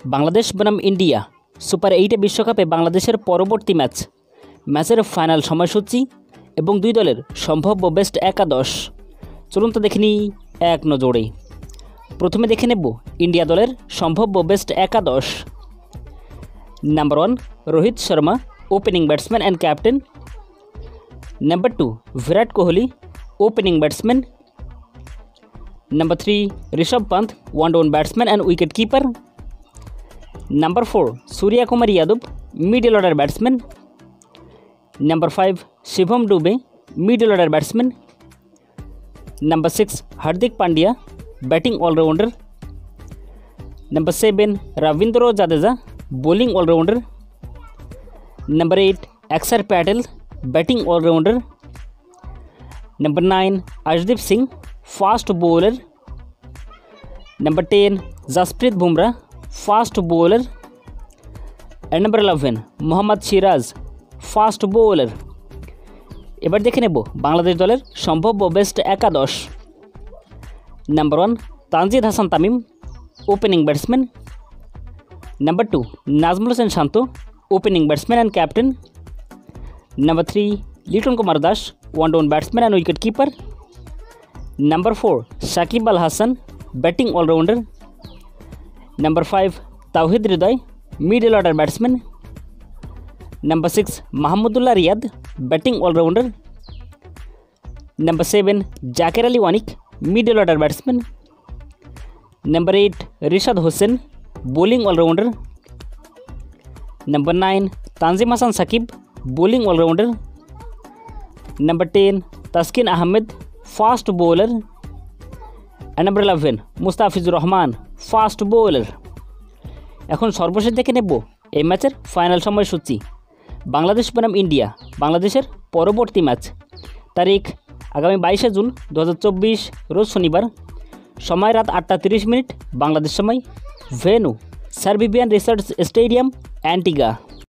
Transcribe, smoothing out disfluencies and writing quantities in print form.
বাংলাদেশ বনাম India super 8 বিশ্বকাপে বাংলাদেশের পরবর্তী ম্যাচের ফাইনাল সময়সূচি এবং দুই দলের সম্ভাব্য বেস্ট একাদশ। চলুন তো দেখে নিই এক নজরে। প্রথমে দেখে নেব ইন্ডিয়া দলের সম্ভাব্য বেস্ট একাদশ। Number 1 Rohit Sharma, opening batsman and captain. Number 2 Virat Kohli, opening batsman. Number 3 Rishabh Pant, one down batsman and wicket keeper. Number 4 Suryakumar Yadav, middle order batsman. Number 5 Shivam Dube, middle order batsman. Number 6 Hardik Pandya, batting allrounder. Number 7 Ravindra Jadeja, bowling allrounder. Number 8 Axar Patel, batting allrounder. Number 9 Arshdeep Singh, fast bowler. Number 10 Jasprit Bumrah, fast bowler. And number 11 Mohammed Siraj, fast bowler. এবার দেখে নেব বাংলাদেশ দলের সম্ভাব্য best একাদশ। Number 1 Tanzid Hasan Tamim, opening batsman. Number 2 Najmul Hossain Shanto, opening batsman and captain. Number 3 Liton Kumar Das, one down batsman and wicket keeper. Number 4 Shakib Al Hasan, batting allrounder. Number 5 Towhid Hridoy, middle order batsman. Number 6 Mahmudullah Riyad, batting allrounder. Number 7 Zakir Ali Anik, middle order batsman. Number 8 Rishad Hossain, bowling allrounder. Number 9 Tanzim Hasan Sakib, bowling allrounder. Number 10 Taskin Ahmed, fast bowler. Number 11 Mustafizur Rahman, fast bowler. এখন সর্বশেষ দেখে নেব এই ম্যাচের final সময়সূচি। বাংলাদেশ বনাম India বাংলাদেশের পরবর্তী ম্যাচ, তারিখ আগামী 22 জুন 2024 রোজ শনিবার, সময় রাত 8:30 বাংলাদেশ সময়, venue sir Vivian research stadium, Antigua.